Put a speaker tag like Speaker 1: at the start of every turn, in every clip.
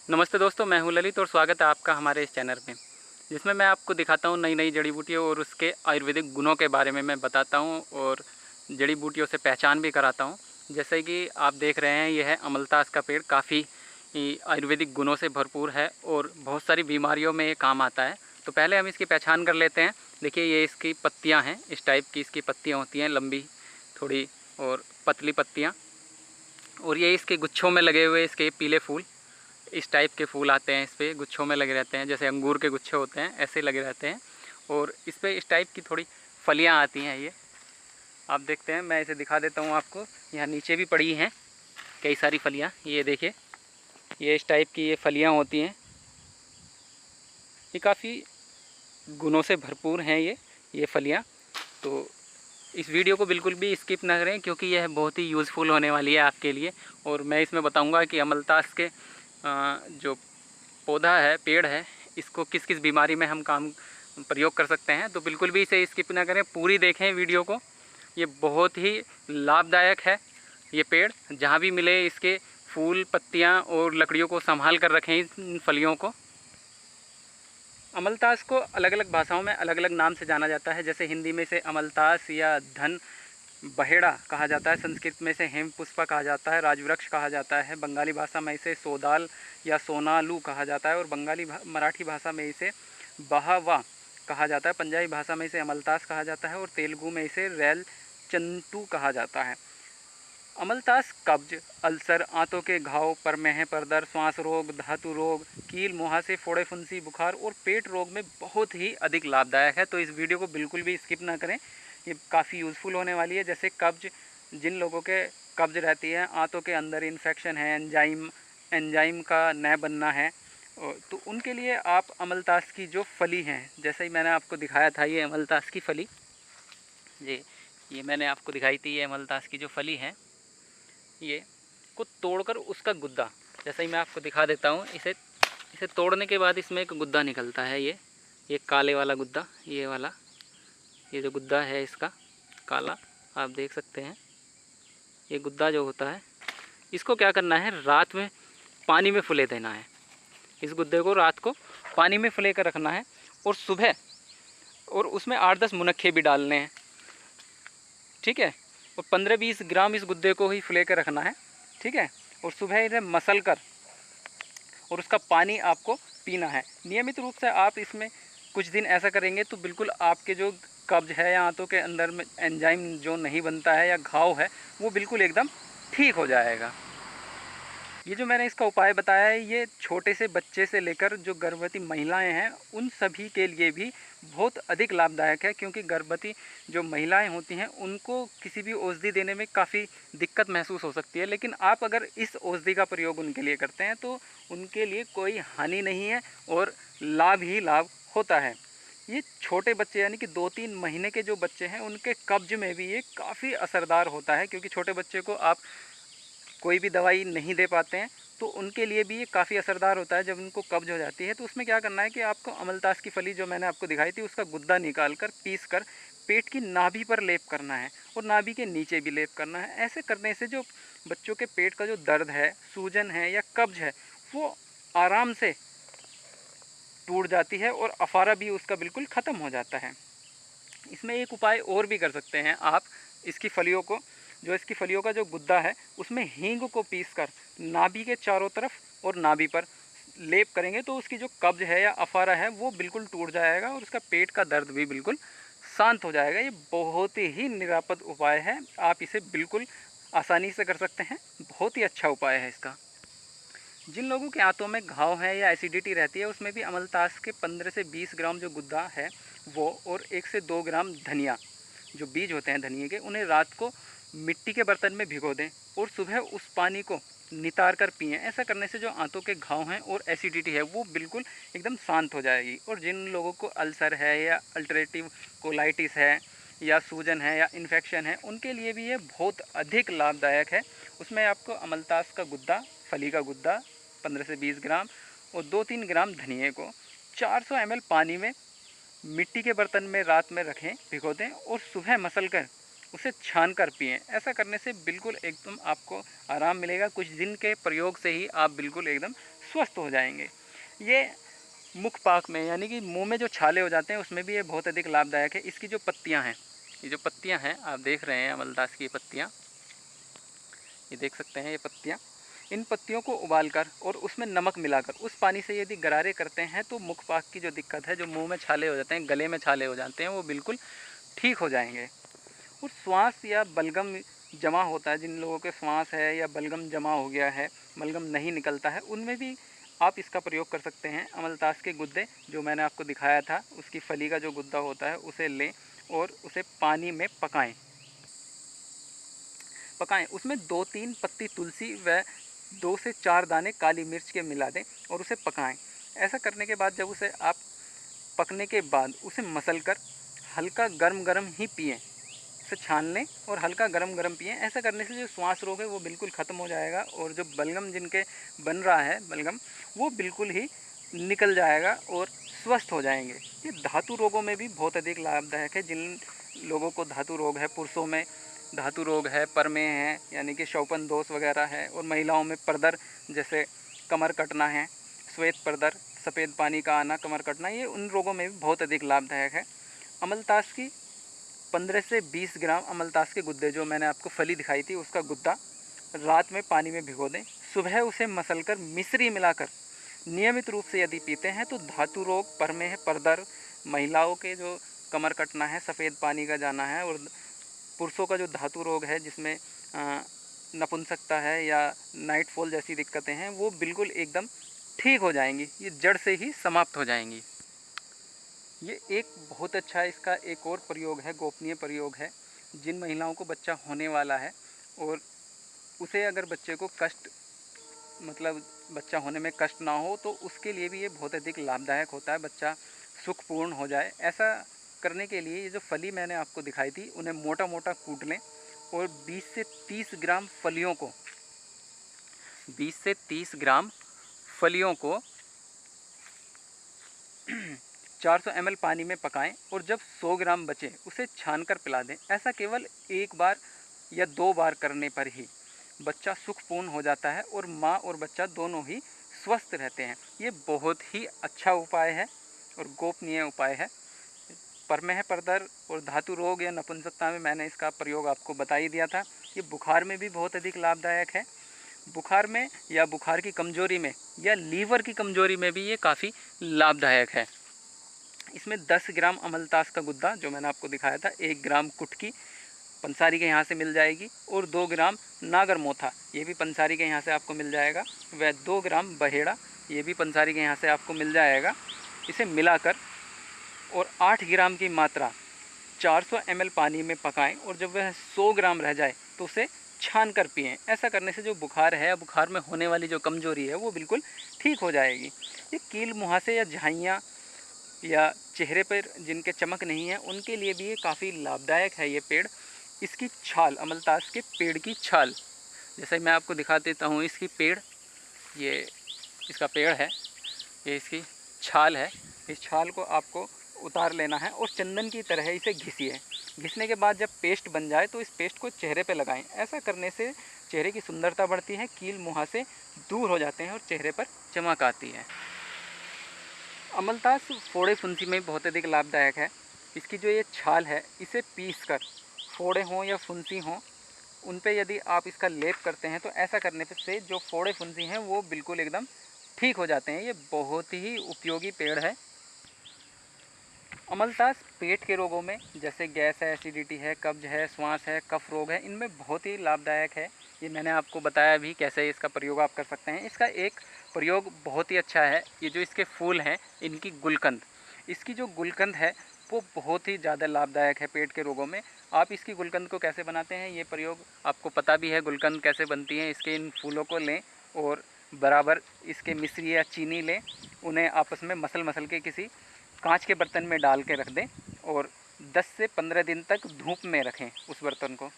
Speaker 1: नमस्ते दोस्तों, मैं हूं ललित और स्वागत है आपका हमारे इस चैनल में, जिसमें मैं आपको दिखाता हूं नई नई जड़ी बूटियों और उसके आयुर्वेदिक गुणों के बारे में मैं बताता हूं और जड़ी बूटियों से पहचान भी कराता हूं। जैसे कि आप देख रहे हैं, यह है अमलतास का पेड़, काफ़ी आयुर्वेदिक गुणों से भरपूर है और बहुत सारी बीमारियों में ये काम आता है। तो पहले हम इसकी पहचान कर लेते हैं। देखिए, ये इसकी पत्तियाँ हैं, इस टाइप की इसकी पत्तियाँ होती हैं, लंबी थोड़ी और पतली पत्तियाँ। और ये इसके गुच्छों में लगे हुए इसके पीले फूल, इस टाइप के फूल आते हैं, इस पर गुच्छों में लगे रहते हैं, जैसे अंगूर के गुच्छे होते हैं ऐसे लगे रहते हैं। और इस पर इस टाइप की थोड़ी फलियां आती हैं। ये आप देखते हैं, मैं इसे दिखा देता हूँ आपको। यहाँ नीचे भी पड़ी हैं कई सारी फलियां, ये देखिए, ये इस टाइप की ये फलियां होती हैं। ये काफ़ी गुणों से भरपूर हैं ये फलियां। तो इस वीडियो को बिल्कुल भी स्किप ना करें, क्योंकि यह बहुत ही यूज़फुल होने वाली है आपके लिए। और मैं इसमें बताऊंगा कि अमलतास के जो पौधा है, पेड़ है, इसको किस किस बीमारी में हम प्रयोग कर सकते हैं। तो बिल्कुल भी इसे स्किप ना करें, पूरी देखें वीडियो को। ये बहुत ही लाभदायक है। ये पेड़ जहाँ भी मिले, इसके फूल, पत्तियाँ और लकड़ियों को संभाल कर रखें, इन फलियों को। अमलतास को अलग अलग भाषाओं में अलग अलग नाम से जाना जाता है। जैसे हिंदी में इसे अमलतास या धन बहेड़ा कहा जाता है, संस्कृत में इसे हेमपुष्पा कहा जाता है, राजवृक्ष कहा जाता है, बंगाली भाषा में इसे सोदाल या सोनालू कहा जाता है, और मराठी भाषा में इसे बहावा कहा जाता है, पंजाबी भाषा में इसे अमलतास कहा जाता है, और तेलुगु में इसे रेल चंटू कहा जाता है। अमलतास कब्ज, अल्सर, आंतों के घाव, परमेह परदर, श्वास रोग, धातु रोग, कील मुहासे, फोड़े फुंसी, बुखार और पेट रोग में बहुत ही अधिक लाभदायक है। तो इस वीडियो को बिल्कुल भी स्किप ना करें, ये काफ़ी यूज़फुल होने वाली है। जैसे कब्ज, जिन लोगों के कब्ज रहती है, आंतों के अंदर इन्फेक्शन है, एंजाइम का न बनना है, तो उनके लिए आप अमलतास की जो फली हैं, जैसे ही मैंने आपको दिखाया था, ये अमलतास की फली, ये मैंने आपको दिखाई थी, ये अमलतास की जो फली है, ये को तोड़कर उसका गुद्दा, जैसे ही मैं आपको दिखा देता हूँ, इसे तोड़ने के बाद इसमें एक गुद्दा निकलता है। ये काले वाला गुद्दा, ये वाला, ये जो गुद्दा है इसका काला, आप देख सकते हैं। ये गुद्दा जो होता है, इसको क्या करना है, रात में पानी में फुले देना है। इस गुद्दे को रात को पानी में फुले कर रखना है, और सुबह और उसमें 8-10 मुनक्खे भी डालने हैं, ठीक है। और 15-20 ग्राम इस गुद्दे को ही फुले कर रखना है, ठीक है। और सुबह इन्हें मसल कर और उसका पानी आपको पीना है नियमित रूप से। आप इसमें कुछ दिन ऐसा करेंगे तो बिल्कुल आपके जो कब्ज है या आंतों के अंदर में एंजाइम जो नहीं बनता है या घाव है, वो बिल्कुल एकदम ठीक हो जाएगा। ये जो मैंने इसका उपाय बताया है, ये छोटे से बच्चे से लेकर जो गर्भवती महिलाएं हैं, उन सभी के लिए भी बहुत अधिक लाभदायक है। क्योंकि गर्भवती जो महिलाएं होती हैं, उनको किसी भी औषधि देने में काफ़ी दिक्कत महसूस हो सकती है, लेकिन आप अगर इस औषधि का प्रयोग उनके लिए करते हैं तो उनके लिए कोई हानि नहीं है और लाभ ही लाभ होता है। ये छोटे बच्चे यानी कि 2-3 महीने के जो बच्चे हैं, उनके कब्ज में भी ये काफ़ी असरदार होता है। क्योंकि छोटे बच्चे को आप कोई भी दवाई नहीं दे पाते हैं, तो उनके लिए भी ये काफ़ी असरदार होता है। जब उनको कब्ज हो जाती है, तो उसमें क्या करना है कि आपको अमलतास की फली जो मैंने आपको दिखाई थी, उसका गुद्दा निकाल कर पीस कर पेट की नाभि पर लेप करना है, और नाभि के नीचे भी लेप करना है। ऐसे करने से जो बच्चों के पेट का जो दर्द है, सूजन है या कब्ज है, वो आराम से टूट जाती है और अफारा भी उसका बिल्कुल ख़त्म हो जाता है। इसमें एक उपाय और भी कर सकते हैं आप। इसकी फलियों का जो गुद्दा है, उसमें हींग को पीसकर नाभि के चारों तरफ और नाभि पर लेप करेंगे, तो उसकी जो कब्ज है या अफारा है, वो बिल्कुल टूट जाएगा और उसका पेट का दर्द भी बिल्कुल शांत हो जाएगा। ये बहुत ही निरापद उपाय है, आप इसे बिल्कुल आसानी से कर सकते हैं। बहुत ही अच्छा उपाय है इसका। जिन लोगों के आंतों में घाव है या एसिडिटी रहती है, उसमें भी अमलतास के 15 से 20 ग्राम जो गुद्दा है वो, और 1 से 2 ग्राम धनिया, जो बीज होते हैं धनिए के, उन्हें रात को मिट्टी के बर्तन में भिगो दें और सुबह उस पानी को नितार कर पिएँ। ऐसा करने से जो आंतों के घाव हैं और एसिडिटी है, वो बिल्कुल एकदम शांत हो जाएगी। और जिन लोगों को अल्सर है या अल्टरेटिव कोलाइटिस है या सूजन है या इन्फेक्शन है, उनके लिए भी ये बहुत अधिक लाभदायक है। उसमें आपको अमलतास का गुद्दा, फली का गुद्दा 15 से 20 ग्राम और 2-3 ग्राम धनिए को 400 ml पानी में मिट्टी के बर्तन में रात में रखें, भिगो दें, और सुबह मसल कर उसे छान कर पिएँ। ऐसा करने से बिल्कुल एकदम आपको आराम मिलेगा। कुछ दिन के प्रयोग से ही आप बिल्कुल एकदम स्वस्थ हो जाएंगे। ये मुख पाक में यानी कि मुंह में जो छाले हो जाते हैं उसमें भी ये बहुत अधिक लाभदायक है। इसकी जो पत्तियां हैं, ये जो पत्तियां हैं आप देख रहे हैं अमलतास की पत्तियां, ये देख सकते हैं ये पत्तियां, इन पत्तियों को उबालकर और उसमें नमक मिलाकर उस पानी से यदि गरारे करते हैं तो मुख पाक की जो दिक्कत है, जो मुंह में छाले हो जाते हैं, गले में छाले हो जाते हैं, वो बिल्कुल ठीक हो जाएंगे। और श्वास या बलगम जमा होता है, जिन लोगों के श्वास है या बलगम जमा हो गया है, बलगम नहीं निकलता है, उनमें भी आप इसका प्रयोग कर सकते हैं। अमलतास के गुद्दे जो मैंने आपको दिखाया था, उसकी फली का जो गुद्दा होता है उसे लें और उसे पानी में पकाएं। उसमें 2-3 पत्ती तुलसी व 2 से 4 दाने काली मिर्च के मिला दें और उसे पकाएं। ऐसा करने के बाद जब उसे आप पकने के बाद उसे मसल कर हल्का गरम गरम ही पिएं। इसे छान लें और हल्का गरम गरम पिएं। ऐसा करने से जो श्वास रोग है वो बिल्कुल ख़त्म हो जाएगा और जो बलगम जिनके बन रहा है बलगम, वो बिल्कुल ही निकल जाएगा और स्वस्थ हो जाएंगे। ये धातु रोगों में भी बहुत अधिक लाभदायक है। जिन लोगों को धातु रोग है, पुरुषों में धातु रोग है, परमेह है यानी कि शौपन दोष वगैरह है, और महिलाओं में परदर जैसे कमर कटना है, श्वेत परदर, सफ़ेद पानी का आना, कमर कटना, ये उन रोगों में भी बहुत अधिक लाभदायक है। अमलतास की 15 से 20 ग्राम अमलतास के गुद्दे, जो मैंने आपको फली दिखाई थी उसका गुद्दा, रात में पानी में भिगो दें। सुबह उसे मसलकर मिश्री मिलाकर नियमित रूप से यदि पीते हैं तो धातु रोग, परमेह, परदर, महिलाओं के जो कमर कटना है, सफ़ेद पानी का जाना है, और पुरुषों का जो धातु रोग है जिसमें नपुंसकता है या नाइट फॉल जैसी दिक्कतें हैं, वो बिल्कुल एकदम ठीक हो जाएंगी। ये जड़ से ही समाप्त हो जाएंगी। ये एक बहुत अच्छा इसका एक और प्रयोग है, गोपनीय प्रयोग है। जिन महिलाओं को बच्चा होने वाला है और उसे अगर बच्चे को कष्ट, मतलब बच्चा होने में कष्ट ना हो, तो उसके लिए भी ये बहुत अधिक लाभदायक होता है, बच्चा सुखपूर्ण हो जाए। ऐसा करने के लिए ये जो फली मैंने आपको दिखाई थी उन्हें मोटा मोटा कूट लें और 20 से 30 ग्राम फलियों को 20 से 30 ग्राम फलियों को 400 ml पानी में पकाएं और जब 100 ग्राम बचे उसे छानकर पिला दें। ऐसा केवल एक बार या 2 बार करने पर ही बच्चा सुखपूर्ण हो जाता है और माँ और बच्चा दोनों ही स्वस्थ रहते हैं। ये बहुत ही अच्छा उपाय है और गोपनीय उपाय है। परमेह, परदर और धातु रोग या नपुंसकता में मैंने इसका प्रयोग आपको बता ही दिया था। ये बुखार में भी बहुत अधिक लाभदायक है। बुखार में या बुखार की कमजोरी में या लीवर की कमजोरी में भी ये काफ़ी लाभदायक है। इसमें 10 ग्राम अमलतास का गुद्दा जो मैंने आपको दिखाया था, 1 ग्राम कुटकी पंसारी के यहाँ से मिल जाएगी, और 2 ग्राम नागर मोथा, ये भी पंसारी के यहाँ से आपको मिल जाएगा, वह 2 ग्राम बहेड़ा, ये भी पंसारी के यहाँ से आपको मिल जाएगा। इसे मिलाकर और 8 ग्राम की मात्रा 400 ml पानी में पकाएं और जब वह 100 ग्राम रह जाए तो उसे छान कर पिएं। ऐसा करने से जो बुखार है, बुखार में होने वाली जो कमजोरी है, वो बिल्कुल ठीक हो जाएगी। ये कील मुहासे या झाइयाँ या चेहरे पर जिनके चमक नहीं है, उनके लिए भी ये काफ़ी लाभदायक है। ये पेड़, इसकी छाल, अमलतास के पेड़ की छाल, जैसे मैं आपको दिखा देता हूँ, इसकी पेड़, ये इसका पेड़ है, ये इसकी छाल है। इस छाल को आपको उतार लेना है और चंदन की तरह इसे घिसिए। घिसने के बाद जब पेस्ट बन जाए तो इस पेस्ट को चेहरे पे लगाएं। ऐसा करने से चेहरे की सुंदरता बढ़ती है, कील मुहासे दूर हो जाते हैं और चेहरे पर चमक आती है। अमलतास फोड़े फुंसी में बहुत अधिक लाभदायक है। इसकी जो ये छाल है, इसे पीस कर फोड़े हों या फुंसी हों, उन पे यदि आप इसका लेप करते हैं तो ऐसा करने से जो फोड़े फुंसी हैं वो बिल्कुल एकदम ठीक हो जाते हैं। ये बहुत ही उपयोगी पेड़ है। अमलतास पेट के रोगों में, जैसे गैस है, एसिडिटी है, कब्ज है, श्वास है, कफ रोग है, इनमें बहुत ही लाभदायक है। ये मैंने आपको बताया भी कैसे इसका प्रयोग आप कर सकते हैं। इसका एक प्रयोग बहुत ही अच्छा है, ये जो इसके फूल हैं, इनकी गुलकंद, इसकी जो गुलकंद है वो बहुत ही ज़्यादा लाभदायक है पेट के रोगों में। आप इसकी गुलकंद को कैसे बनाते हैं, ये प्रयोग आपको पता भी है, गुलकंद कैसे बनती है। इसके इन फूलों को लें और बराबर इसके मिश्री या चीनी लें, उन्हें आपस में मसल के किसी कांच के बर्तन में डाल के रख दें और 10 से 15 दिन तक धूप में रखें उस बर्तन को।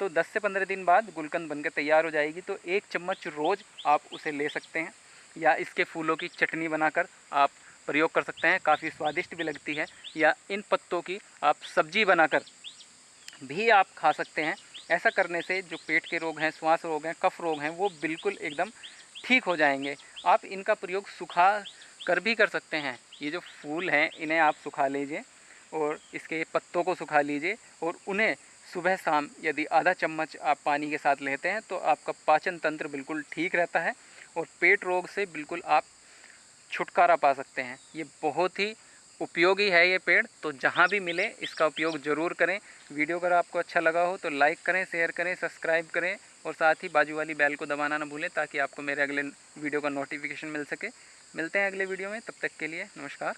Speaker 1: तो 10 से 15 दिन बाद गुलकंद बनकर तैयार हो जाएगी। तो 1 चम्मच रोज़ आप उसे ले सकते हैं, या इसके फूलों की चटनी बनाकर आप प्रयोग कर सकते हैं, काफ़ी स्वादिष्ट भी लगती है। या इन पत्तों की आप सब्जी बनाकर भी आप खा सकते हैं। ऐसा करने से जो पेट के रोग हैं, श्वास रोग हैं, कफ रोग हैं, वो बिल्कुल एकदम ठीक ठीक हो जाएंगे। आप इनका प्रयोग सुखा कर भी कर सकते हैं। ये जो फूल हैं इन्हें आप सुखा लीजिए और इसके पत्तों को सुखा लीजिए और उन्हें सुबह शाम यदि आधा चम्मच आप पानी के साथ लेते हैं तो आपका पाचन तंत्र बिल्कुल ठीक रहता है और पेट रोग से बिल्कुल आप छुटकारा पा सकते हैं। ये बहुत ही उपयोगी है ये पेड़, तो जहाँ भी मिले इसका उपयोग ज़रूर करें। वीडियो अगर आपको अच्छा लगा हो तो लाइक करें, शेयर करें, सब्सक्राइब करें और साथ ही बाजू वाली बेल को दबाना ना भूलें ताकि आपको मेरे अगले वीडियो का नोटिफिकेशन मिल सके। मिलते हैं अगले वीडियो में, तब तक के लिए नमस्कार।